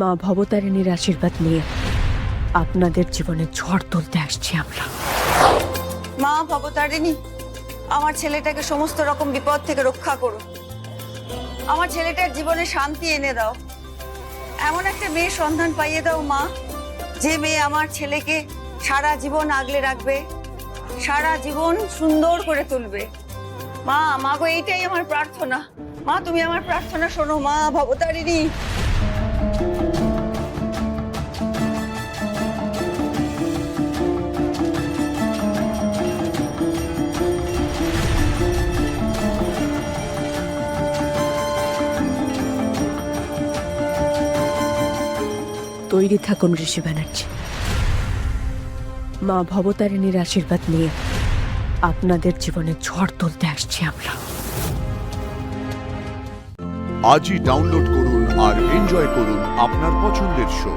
মা ভবতারিণীর আশীর্বাদ নিয়ে আপনাদের জীবনে ঝড় তুলতে আসছি আমরা। মা ভবতারিণী, আমার ছেলেটাকে সমস্ত রকম বিপদ থেকে রক্ষা করো। আমার ছেলেটার জীবনে শান্তি এনে দাও। এমন একটা মেয়ের সন্ধান পাইয়ে দাও মা, যে মেয়ে আমার ছেলেকে সারা জীবন আগলে রাখবে, সারা জীবন সুন্দর করে তুলবে। মা গো, এইটাই আমার প্রার্থনা। মা, তুমি আমার প্রার্থনা শোনো মা ভবতারিণী। তৈরি থাকুন ঋষি ব্যানার্জি। মা ভবতারিণীর আশীর্বাদ নিয়ে আপনাদের জীবনে ঝড় তুলতে আসছি আমরা। আজই ডাউনলোড করুন আর এনজয় করুন আপনার পছন্দের শো।